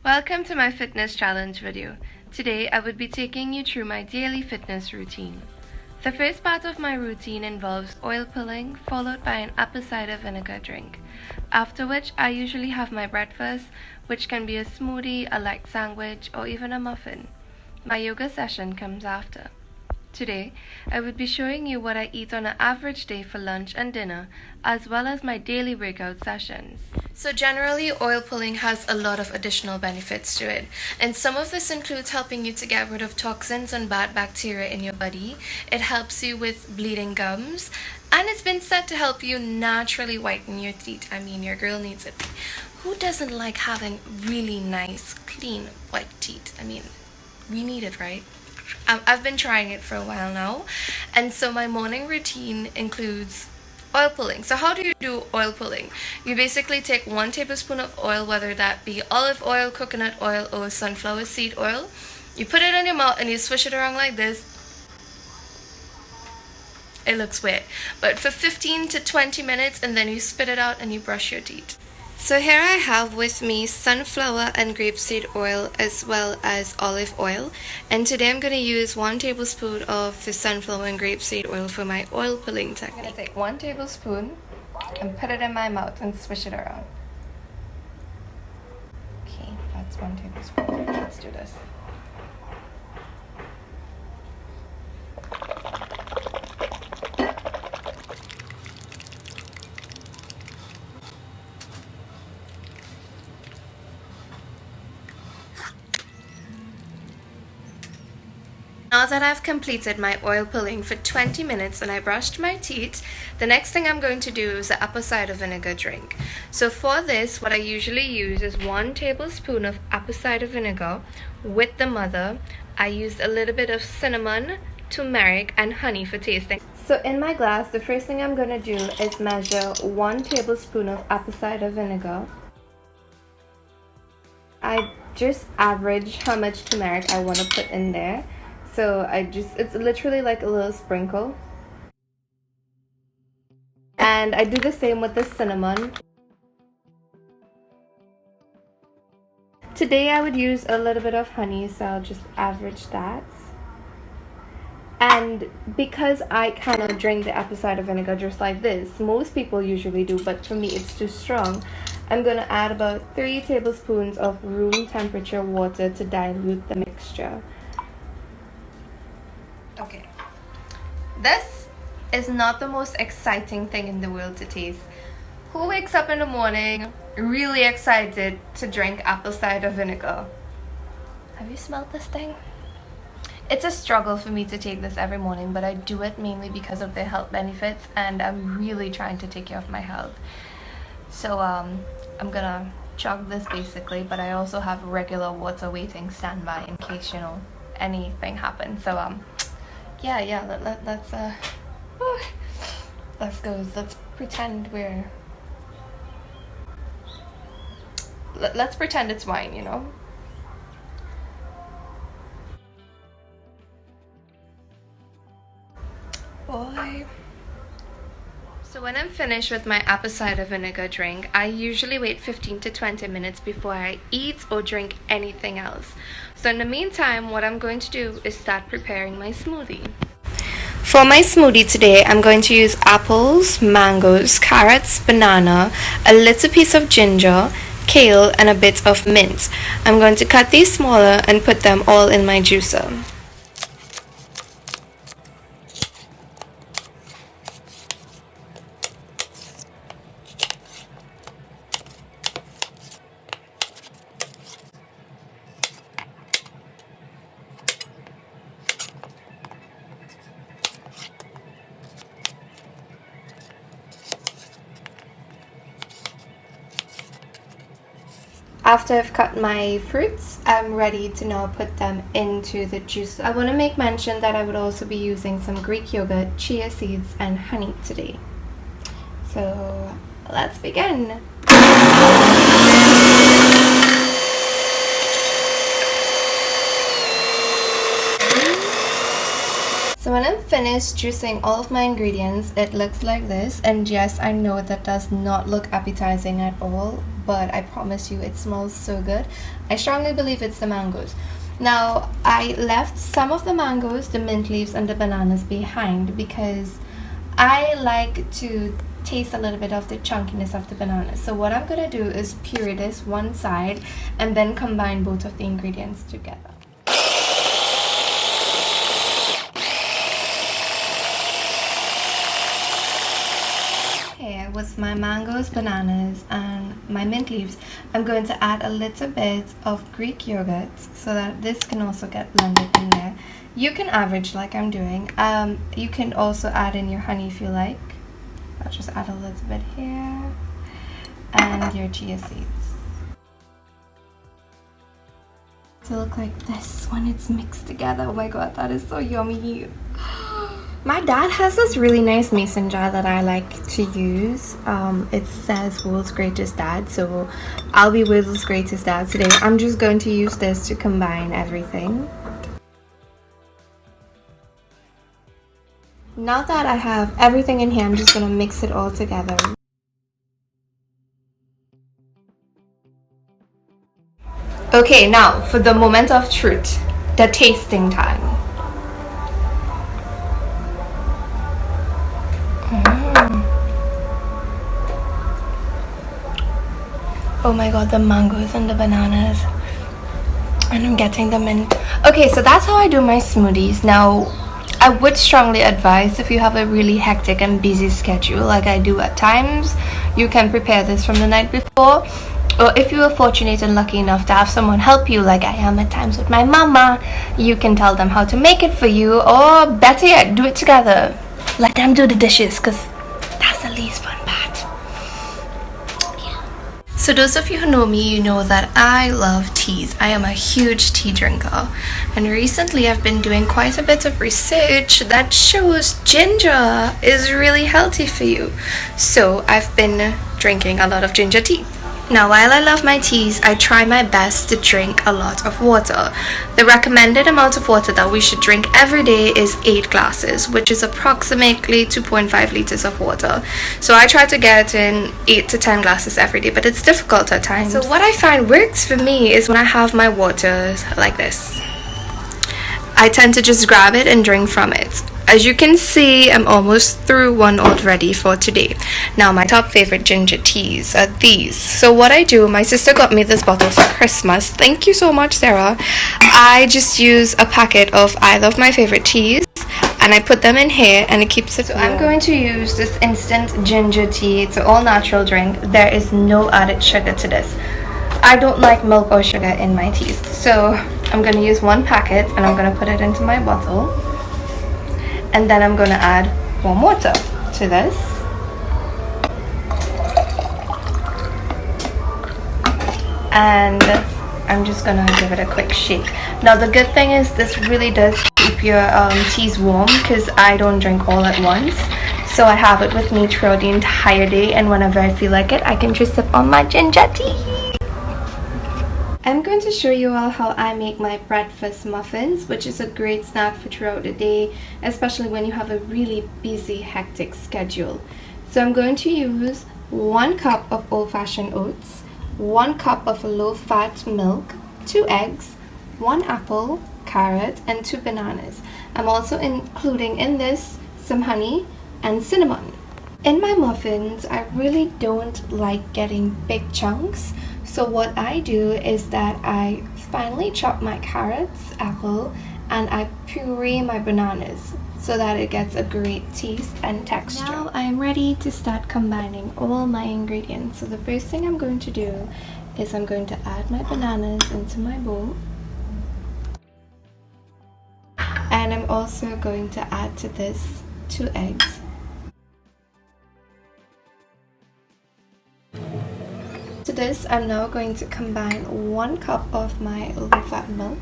Welcome to my fitness challenge video. Today I would be taking you through my daily fitness routine. The first part of my routine involves oil pulling followed by an apple cider vinegar drink, after which I usually have my breakfast, which can be a smoothie, a light sandwich, or even a muffin. My yoga session comes after. Today, I would be showing you what I eat on an average day for lunch and dinner, as well as my daily workout sessions. So generally, oil pulling has a lot of additional benefits to it, and some of this includes helping you to get rid of toxins and bad bacteria in your body. It helps you with bleeding gums, and it's been said to help you naturally whiten your teeth. I mean, your girl needs it. Who doesn't like having really nice, clean, white teeth? I mean, we need it, right? I've been trying it for a while now, and so my morning routine includes oil pulling. So how do you do oil pulling? You basically take 1 tablespoon of oil, whether that be olive oil, coconut oil, or sunflower seed oil. You put it in your mouth and you swish it around like this. It looks weird, but for 15 to 20 minutes, and then you spit it out and you brush your teeth. So here I have with me sunflower and grapeseed oil as well as olive oil, and today I'm going to use 1 tablespoon of the sunflower and grapeseed oil for my oil pulling technique. I'm going to take 1 tablespoon and put it in my mouth and swish it around. Okay, that's 1 tablespoon. Let's do this. Now that I've completed my oil pulling for 20 minutes and I brushed my teeth, the next thing I'm going to do is the apple cider vinegar drink. So for this, what I usually use is 1 tablespoon of apple cider vinegar with the mother. I used a little bit of cinnamon, turmeric, and honey for tasting. So in my glass, the first thing I'm going to do is measure 1 tablespoon of apple cider vinegar. I just average how much turmeric I want to put in there. So it's literally like a little sprinkle. And I do the same with the cinnamon. Today I would use a little bit of honey, so I'll just average that. And because I cannot drink the apple cider vinegar just like this, most people usually do, but for me it's too strong, I'm going to add about 3 tablespoons of room temperature water to dilute the mixture. Okay, this is not the most exciting thing in the world to taste. Who wakes up in the morning really excited to drink apple cider vinegar? Have you smelled this thing? It's a struggle for me to take this every morning, but I do it mainly because of the health benefits, and I'm really trying to take care of my health. So I'm gonna chug this basically, but I also have regular water waiting standby in case, you know, anything happens. So let's go. Let's pretend let's pretend it's wine, you know. Boy. So when I'm finished with my apple cider vinegar drink, I usually wait 15 to 20 minutes before I eat or drink anything else. So in the meantime, what I'm going to do is start preparing my smoothie. For my smoothie today, I'm going to use apples, mangoes, carrots, banana, a little piece of ginger, kale, and a bit of mint. I'm going to cut these smaller and put them all in my juicer. After I've cut my fruits, I'm ready to now put them into the juice. I want to make mention that I would also be using some Greek yogurt, chia seeds, and honey today. So let's begin. So when I'm finished juicing all of my ingredients, it looks like this. And yes, I know that does not look appetizing at all, but I promise you it smells so good. I strongly believe it's the mangoes. Now, I left some of the mangoes, the mint leaves, and the bananas behind because I like to taste a little bit of the chunkiness of the banana. So what I'm gonna do is puree this one side and then combine both of the ingredients together. Okay, with my mangoes, bananas, and my mint leaves, I'm going to add a little bit of Greek yogurt so that this can also get blended in there. You can average like I'm doing. You can also add in your honey if you like. I'll just add a little bit here. And your chia seeds. To look like this when it's mixed together. Oh my god, that is so yummy. My dad has this really nice mason jar that I like to use. It says World's Greatest Dad, so I'll be World's Greatest Dad today. I'm just going to use this to combine everything. Now that I have everything in here, I'm just going to mix it all together. Okay, now for the moment of truth, the tasting time. Oh my god, the mangoes and the bananas. And I'm getting the mint. Okay, so that's how I do my smoothies. Now, I would strongly advise if you have a really hectic and busy schedule like I do at times, you can prepare this from the night before. Or if you are fortunate and lucky enough to have someone help you like I am at times with my mama, you can tell them how to make it for you, or better yet, do it together. Let them do the dishes, because that's the least fun part. So those of you who know me, you know that I love teas. I am a huge tea drinker. And recently I've been doing quite a bit of research that shows ginger is really healthy for you. So I've been drinking a lot of ginger tea. Now, while I love my teas, I try my best to drink a lot of water. The recommended amount of water that we should drink every day is 8 glasses, which is approximately 2.5 liters of water. So I try to get in 8 to 10 glasses every day, but it's difficult at times. So what I find works for me is when I have my water like this. I tend to just grab it and drink from it. As you can see, I'm almost through one already for today. Now, my top favorite ginger teas are these. So what I do, my sister got me this bottle for Christmas. Thank you so much, Sarah. I just use a packet of either of my favorite teas and I put them in here and it keeps it warm. So I'm going to use this instant ginger tea. It's an all-natural drink. There is no added sugar to this. I don't like milk or sugar in my teas. So I'm going to use one packet and I'm going to put it into my bottle. And then I'm going to add warm water to this. And I'm just going to give it a quick shake. Now the good thing is this really does keep your teas warm because I don't drink all at once. So I have it with me throughout the entire day, and whenever I feel like it, I can just sip on my ginger tea. I'm going to show you all how I make my breakfast muffins, which is a great snack for throughout the day, especially when you have a really busy, hectic schedule. So I'm going to use 1 cup of old-fashioned oats, 1 cup of low-fat milk, 2 eggs, 1 apple, carrot, and 2 bananas. I'm also including in this some honey and cinnamon. In my muffins, I really don't like getting big chunks. So what I do is that I finely chop my carrots, apple, and I puree my bananas so that it gets a great taste and texture. Now I'm ready to start combining all my ingredients. So the first thing I'm going to do is I'm going to add my bananas into my bowl. And I'm also going to add to this 2 eggs. To this, I'm now going to combine 1 cup of my low-fat milk,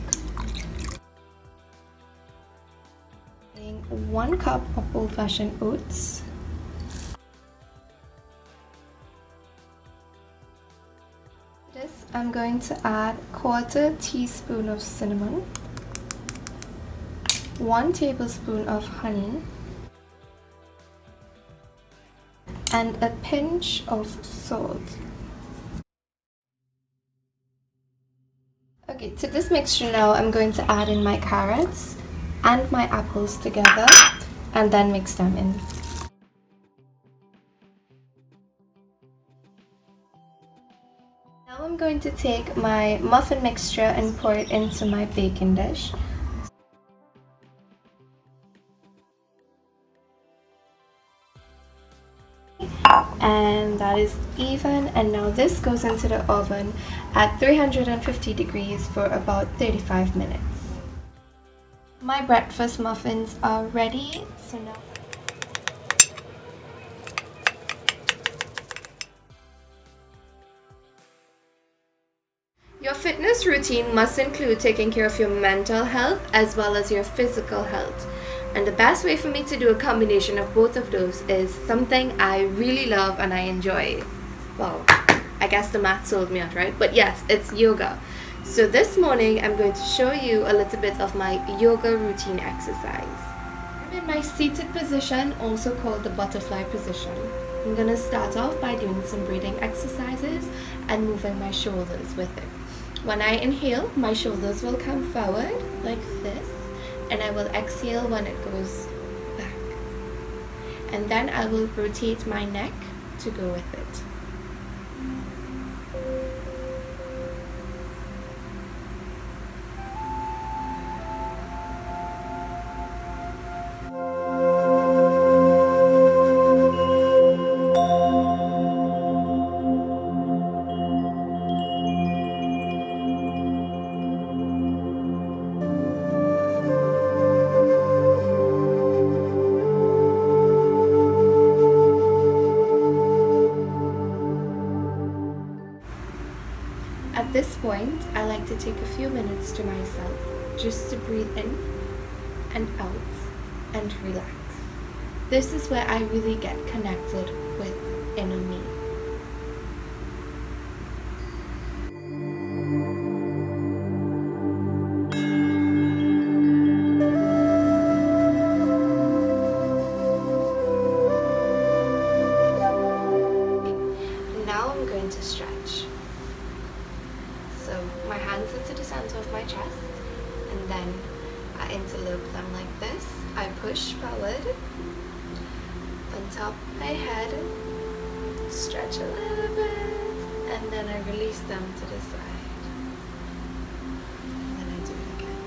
1 cup of old-fashioned oats, this I'm going to add 1/4 teaspoon of cinnamon, 1 tablespoon of honey, and a pinch of salt. Okay, to this mixture now, I'm going to add in my carrots and my apples together and then mix them in. Now I'm going to take my muffin mixture and pour it into my baking dish. And that is even, and now this goes into the oven at 350 degrees for about 35 minutes. My breakfast muffins are ready, so now your fitness routine must include taking care of your mental health as well as your physical health. And the best way for me to do a combination of both of those is something I really love and I enjoy. Well, I guess the math sold me out, right? But yes, it's yoga. So this morning I'm going to show you a little bit of my yoga routine exercise. I'm in my seated position, also called the butterfly position. I'm going to start off by doing some breathing exercises and moving my shoulders with it. When I inhale, my shoulders will come forward like this, and I will exhale when it goes back. And then I will rotate my neck to go with it. At this point, I like to take a few minutes to myself just to breathe in and out and relax. This is where I really get connected with inner me. Now I'm going to stretch. So my hands are to the center of my chest, and then I interlope them like this. I push forward on top of my head, stretch a little bit, and then I release them to the side. And then I do it again.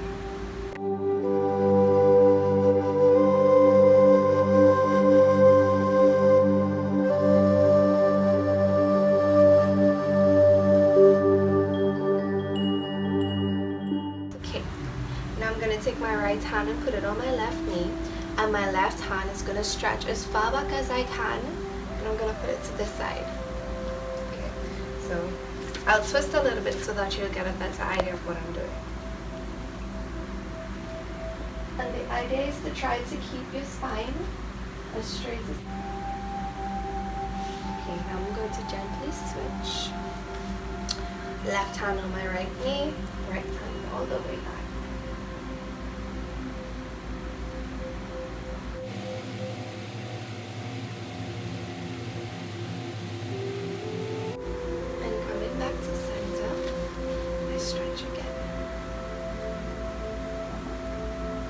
Now I'm going to take my right hand and put it on my left knee, and my left hand is going to stretch as far back as I can, and I'm going to put it to this side. Okay, so I'll twist a little bit so that you'll get a better idea of what I'm doing. And the idea is to try to keep your spine as straight as... Okay, now I'm going to gently switch. Left hand on my right knee, right hand all the way back. Stretch again.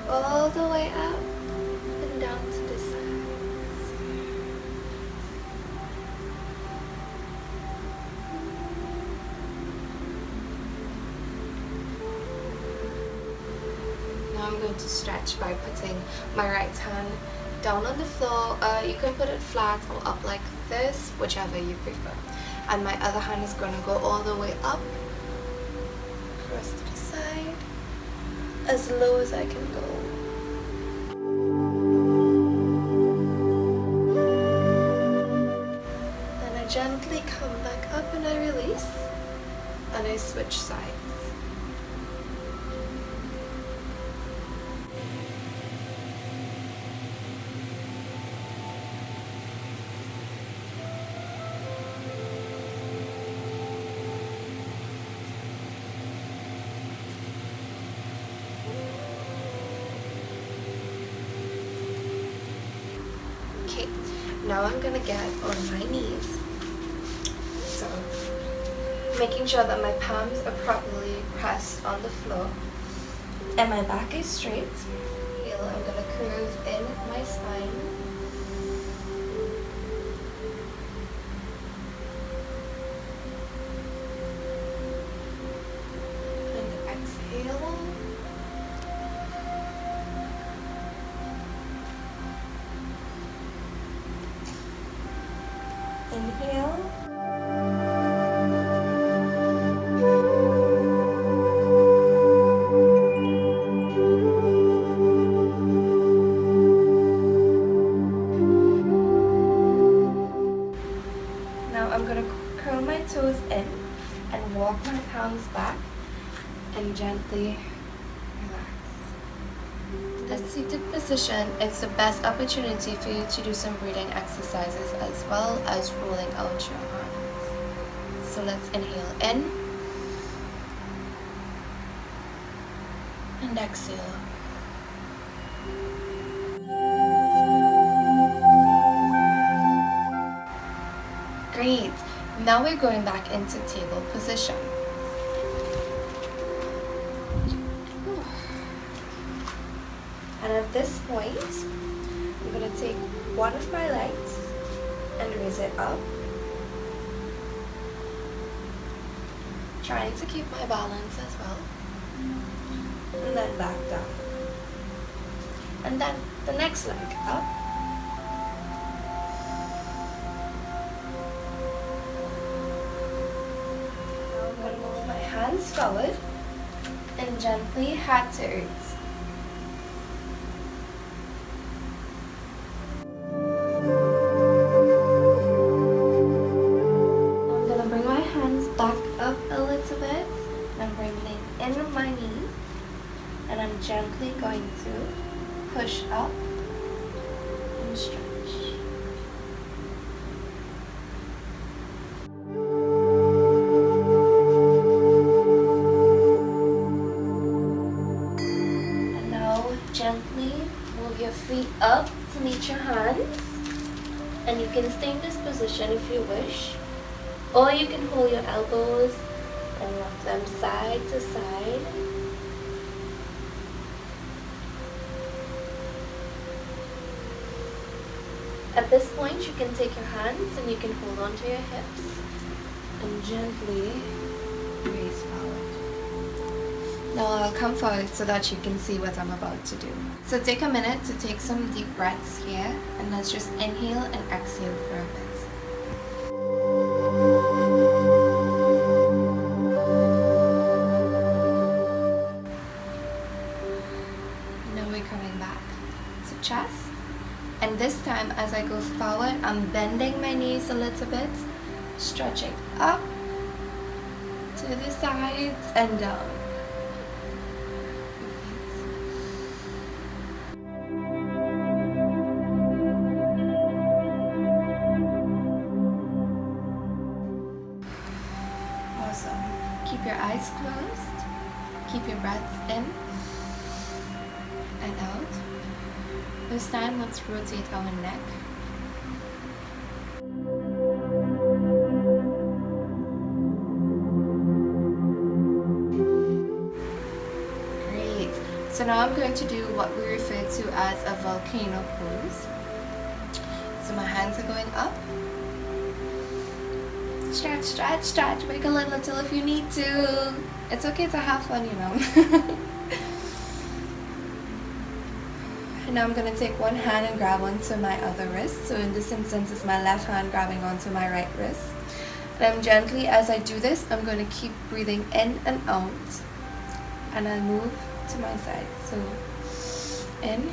All the way up and down to the sides. Now I'm going to stretch by putting my right hand down on the floor. You can put it flat or up like this, whichever you prefer. And my other hand is going to go all the way up, across to the side, as low as I can go. Then I gently come back up and I release, and I switch sides. Now I'm gonna get on my knees. So making sure that my palms are properly pressed on the floor and my back is straight. I'm going to curve in my spine. And exhale. Inhale. I'm going to curl my toes in and walk my palms back and gently relax. A seated position is the best opportunity for you to do some breathing exercises as well as rolling out your arms. So let's inhale in and exhale. Great. Now we're going back into table position. And at this point, I'm going to take one of my legs and raise it up, trying to keep my balance as well. And then back down. And then the next leg up. Hands forward and gently heart to earth. I'm going to bring my hands back up a little bit. I'm bringing in my knee and I'm gently going to push up and stretch. Gently move your feet up to meet your hands, and you can stay in this position if you wish, or you can hold your elbows and rock them side to side. At this point you can take your hands and you can hold on to your hips and gently raise forward. Now I'll come forward so that you can see what I'm about to do. So take a minute to take some deep breaths here, and let's just inhale and exhale for a bit. Now we're coming back to chest. And this time as I go forward, I'm bending my knees a little bit, stretching up to the sides and down. Keep your eyes closed, keep your breaths in and out. This time, let's rotate our neck. Great. So now I'm going to do what we refer to as a volcano pose. So my hands are going up. Stretch, stretch, stretch, wiggle a little if you need to. It's okay to have fun, you know. And now I'm going to take one hand and grab onto my other wrist. So in this instance, it's my left hand grabbing onto my right wrist. And I'm gently, as I do this, I'm going to keep breathing in and out. And I'll move to my side. So in.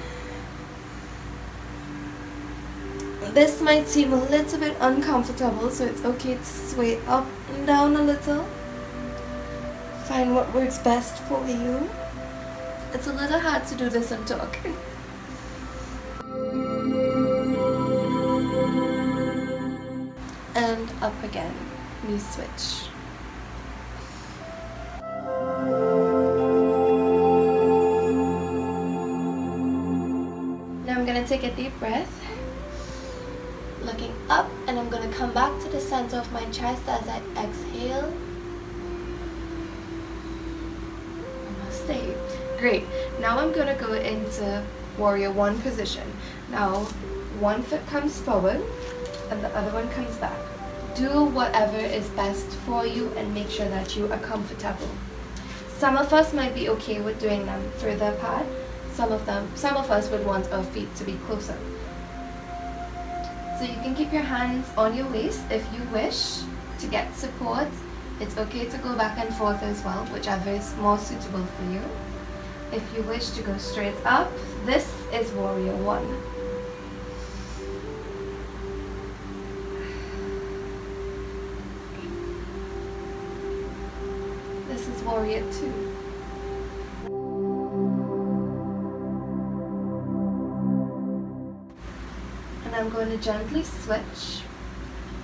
This might seem a little bit uncomfortable, so it's okay to sway up and down a little. Find what works best for you. It's a little hard to do this and talk. And up again, knee switch. Now I'm going to take a deep breath. Looking up, and I'm going to come back to the center of my chest as I exhale stay. Great. Now I'm going to go into warrior one position. Now one foot comes forward and the other one comes back. Do whatever is best for you and make sure that you are comfortable. Some of us might be okay with doing them further apart. Some of us would want our feet to be closer. So you can keep your hands on your waist if you wish to get support. It's okay to go back and forth as well, whichever is more suitable for you. If you wish to go straight up, this is warrior one. This is warrior two. And I'm going to gently switch.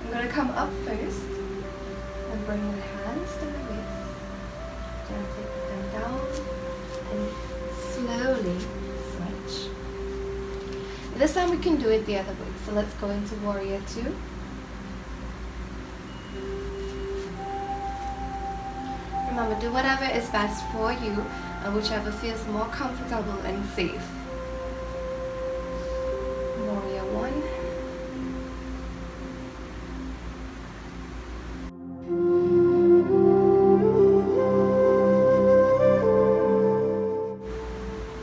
I'm going to come up first and bring my hands to my waist. Gently put them down and slowly switch. This time we can do it the other way. So let's go into warrior two. Remember, do whatever is best for you and whichever feels more comfortable and safe. Warrior one.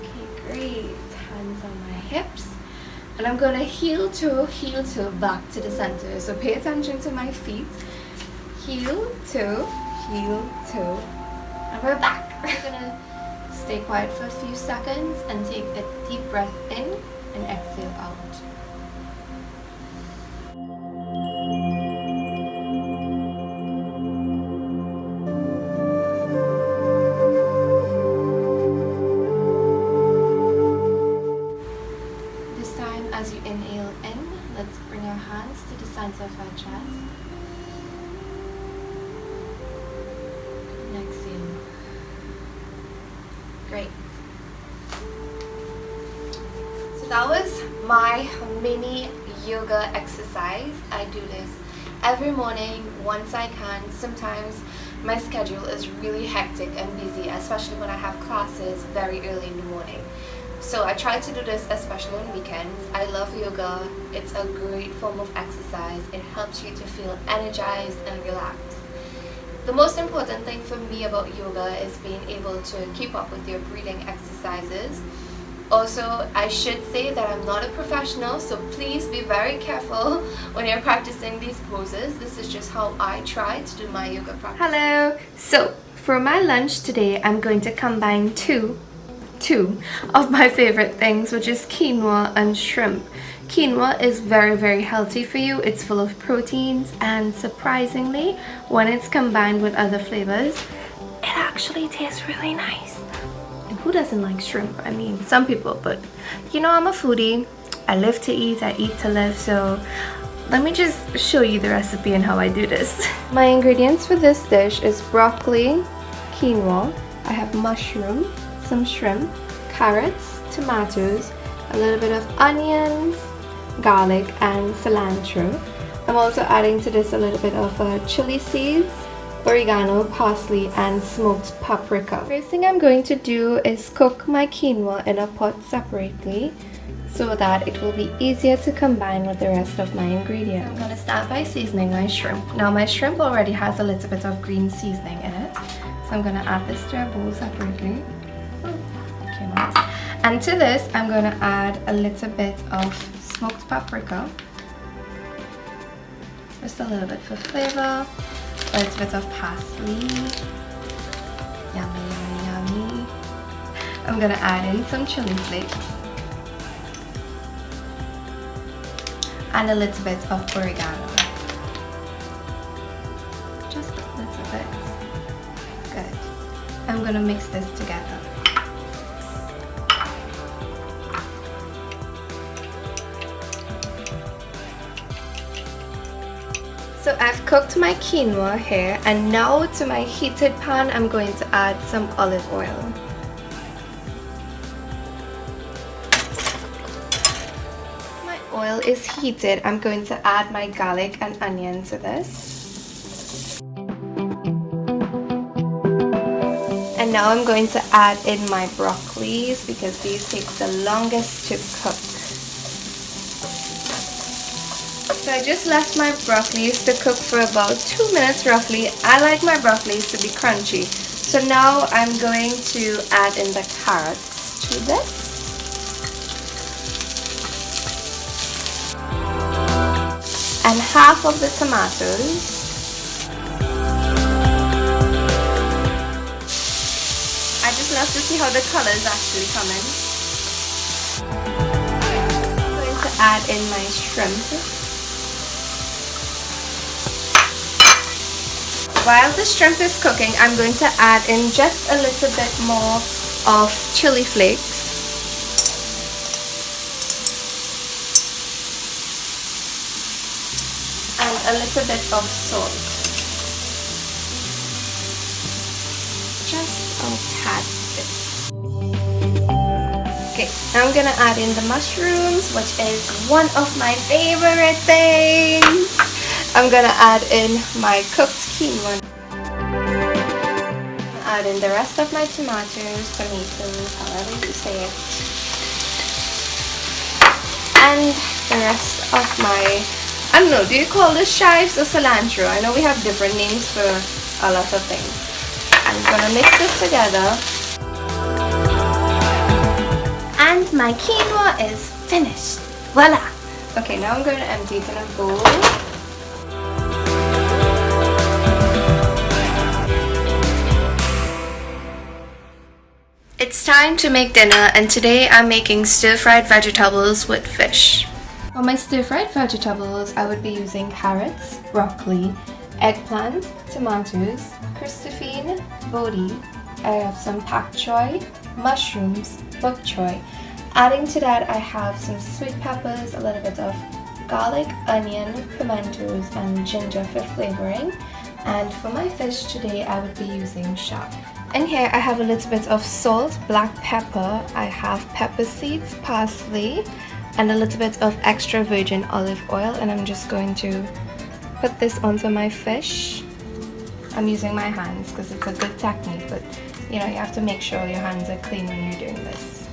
Okay, great. Hands on my hips. And I'm going to heel toe, back to the center. So pay attention to my feet. Heel toe, and we're back. We're gonna stay quiet for a few seconds and take a deep breath in and exhale out. This time, as you inhale in, let's bring our hands to the center of our chest. Great. So that was my mini yoga exercise. I do this every morning once I can. Sometimes my schedule is really hectic and busy, especially when I have classes very early in the morning. So I try to do this especially on weekends. I love yoga. It's a great form of exercise. It helps you to feel energized and relaxed. The most important thing for me about yoga is being able to keep up with your breathing exercises. Also, I should say that I'm not a professional, so please be very careful when you're practicing these poses. This is just how I try to do my yoga practice. Hello! So, for my lunch today, I'm going to combine two of my favorite things, which is quinoa and shrimp. Quinoa is very healthy for you. It's full of proteins, and surprisingly, when it's combined with other flavors, it actually tastes really nice. And who doesn't like shrimp? I mean, some people, but you know, I'm a foodie. I live to eat, I eat to live, so let me just show you the recipe and how I do this. My ingredients for this dish is broccoli, quinoa, I have mushroom, some shrimp, carrots, tomatoes, a little bit of onions, garlic and cilantro. I'm also adding to this a little bit of chili seeds, oregano, parsley and smoked paprika. First thing I'm going to do is cook my quinoa in a pot separately so that it will be easier to combine with the rest of my ingredients. I'm going to start by seasoning my shrimp. Now my shrimp already has a little bit of green seasoning in it, so I'm going to add this to a bowl separately. Okay, nice. And to this I'm going to add a little bit of smoked paprika, just a little bit for flavor, a little bit of parsley, yummy. I'm gonna add in some chili flakes and a little bit of oregano, just a little bit. Good. I'm gonna mix this together. So I've cooked my quinoa here, and now to my heated pan I'm going to add some olive oil. My oil is heated. I'm going to add my garlic and onion to this. And now I'm going to add in my broccolis because these take the longest to cook. So I just left my broccolis to cook for about 2 minutes roughly. I like my broccolis to be crunchy. So now I'm going to add in the carrots to this. And half of the tomatoes. I just love to see how the color is actually coming. I'm going to add in my shrimp. While the shrimp is cooking, I'm going to add in just a little bit more of chili flakes. And a little bit of salt. Just a tad bit. Okay, now I'm gonna add in the mushrooms, which is one of my favorite things. I'm gonna add in my cooked quinoa. Add in the rest of my tomatoes, however you say it. And the rest of my, I don't know, do you call this chives or cilantro? I know we have different names for a lot of things. I'm gonna mix this together. And my quinoa is finished. Voila! Okay, now I'm going to empty it in a bowl. It's time to make dinner, and today I'm making stir-fried vegetables with fish. For my stir-fried vegetables, I would be using carrots, broccoli, eggplant, tomatoes, Christophine, bodi. I have some pak choy, mushrooms, bok choy. Adding to that, I have some sweet peppers, a little bit of garlic, onion, pimentos, and ginger for flavoring. And for my fish today, I would be using shark. In here, I have a little bit of salt, black pepper. I have pepper seeds, parsley, and a little bit of extra virgin olive oil. And I'm just going to put this onto my fish. I'm using my hands because it's a good technique, but you know, you have to make sure your hands are clean when you're doing this.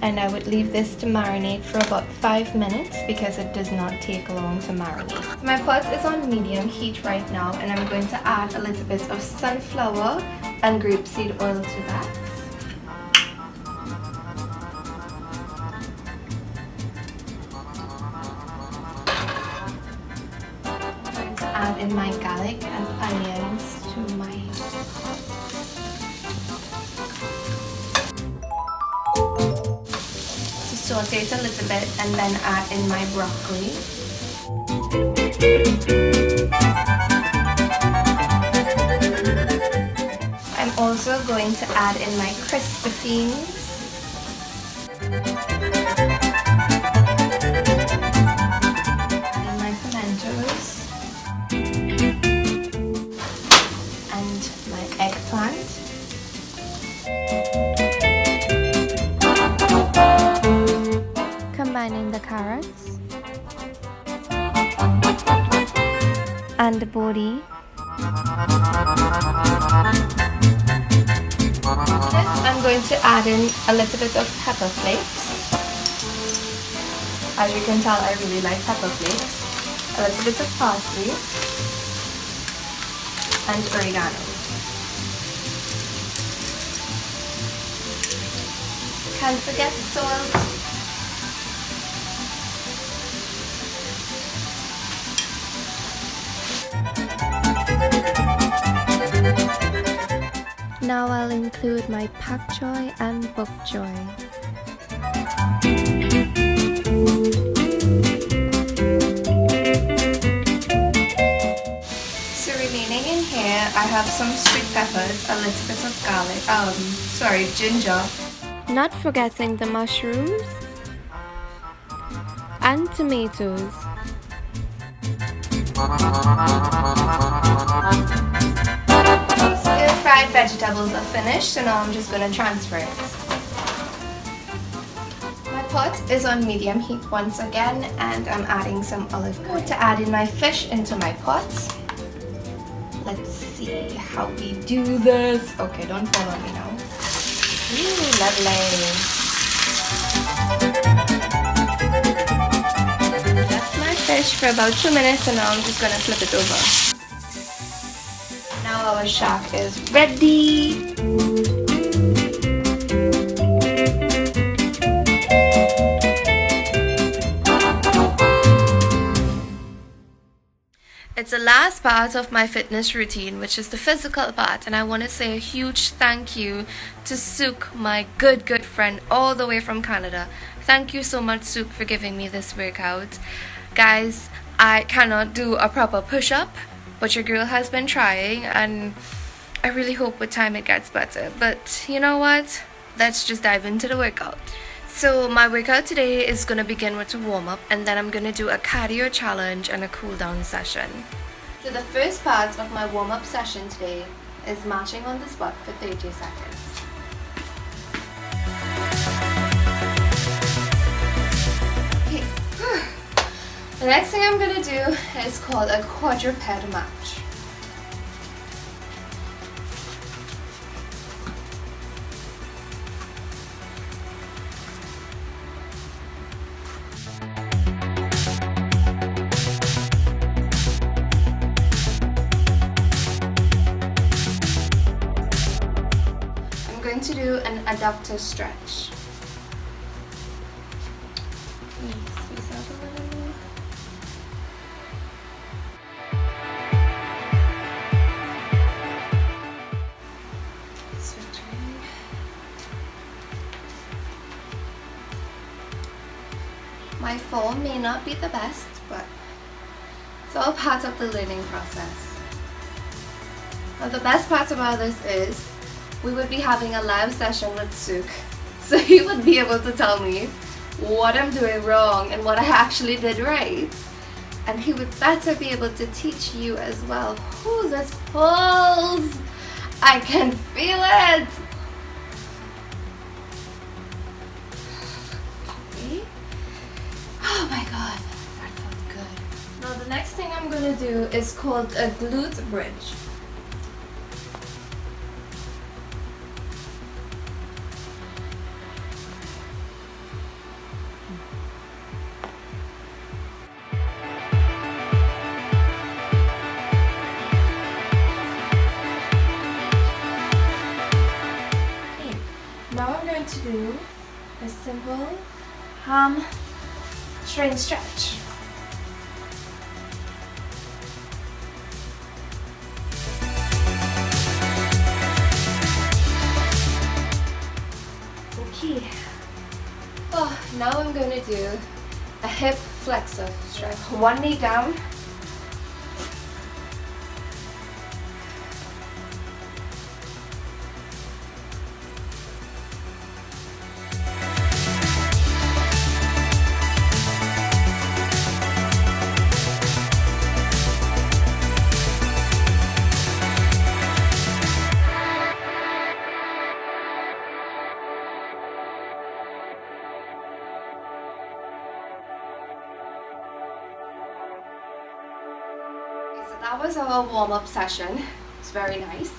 And I would leave this to marinate for about 5 minutes because it does not take long to marinate. My pot is on medium heat right now, and I'm going to add a little bit of sunflower and grapeseed oil to that. Add in my garlic and onions to my saute it a little bit and then add in my broccoli. I'm also going to add in my Christophines. And my pimentos. And my eggplant. Combining the carrots and the bodi. Next, I'm going to add in a little bit of pepper flakes. As you can tell, I really like pepper flakes. A little bit of parsley and oregano. Can't forget salt. Now I'll include my pak choy and bok choy. So remaining in here, I have some sweet peppers, a little bit of garlic, ginger. Not forgetting the mushrooms and tomatoes. Stir-fried vegetables are finished, so now I'm just going to transfer it. My pot is on medium heat once again, and I'm adding some olive oil to add in my fish into my pot. Let's see how we do this. Okay, don't follow me now. Ooh, lovely. Left my fish for about 2 minutes, and now I'm just gonna flip it over. Now our shack is ready. It's the last part of my fitness routine, which is the physical part, and I want to say a huge thank you to Sook, my good friend all the way from Canada. Thank you so much, Sook, for giving me this workout. Guys, I cannot do a proper push-up, but your girl has been trying, and I really hope with time it gets better. But you know what? Let's just dive into the workout. So my workout today is going to begin with a warm-up, and then I'm going to do a cardio challenge and a cool-down session. So the first part of my warm-up session today is marching on the spot for 30 seconds. Okay. The next thing I'm going to do is called a quadruped march. To do an adductor stretch. Squeeze out a little. Switching. My form may not be the best, but it's all part of the learning process. Now the best part about this is we would be having a live session with Sook, so he would be able to tell me what I'm doing wrong and what I actually did right, and he would better be able to teach you as well. Ooh, this pulls! I can feel it! Okay. Oh my god, that felt good. Now the next thing I'm gonna do is called a glute bridge. Now I'm going to do a simple hamstring stretch. Okay. Oh, now I'm going to do a hip flexor stretch. One knee down. That was our warm-up session. It's very nice.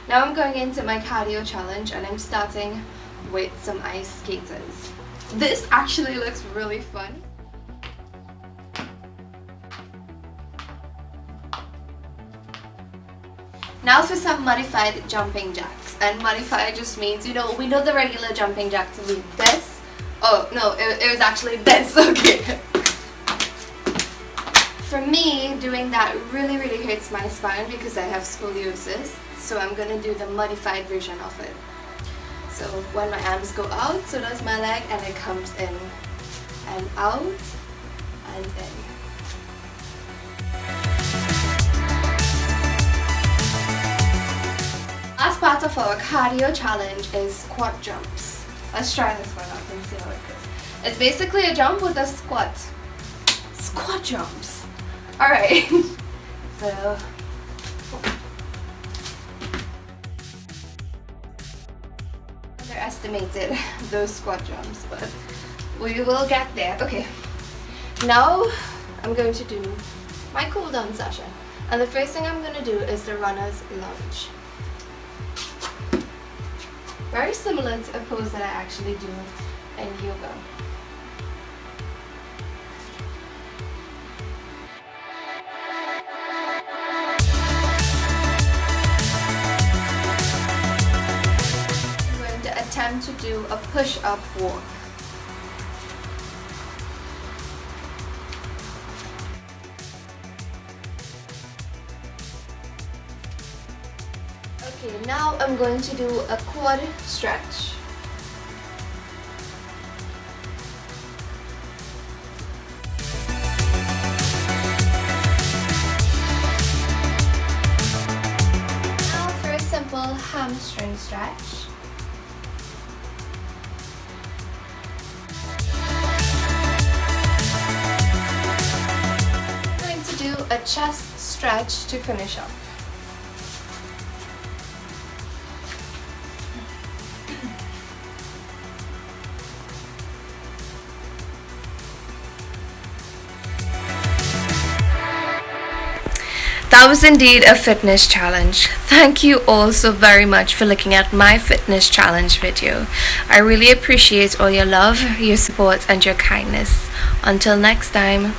Now I'm going into my cardio challenge, and I'm starting with some ice skaters. This actually looks really fun. Now for some modified jumping jacks. And modified just means, you know, we know the regular jumping jack to be this. Oh no, it was actually this. Okay. For me, doing that really hurts my spine because I have scoliosis, so I'm gonna do the modified version of it. So when my arms go out, so does my leg, and it comes in and out and in. Last part of our cardio challenge is squat jumps. Let's try this one out and see how it goes. It's basically a jump with a squat. Squat jumps. Alright, so underestimated those squat jumps, but We will get there. Okay, now I'm going to do my cool down session, and the first thing I'm going to do is the runner's lunge. Very similar to a pose that I actually do in yoga. I'm going to attempt to do a push-up walk. Okay, now I'm going to do a quad stretch. Now for a simple hamstring stretch. I'm going to do a chest stretch to finish up. That was indeed a fitness challenge. Thank you all so very much for looking at my fitness challenge video. I really appreciate all your love, your support, and your kindness. Until next time.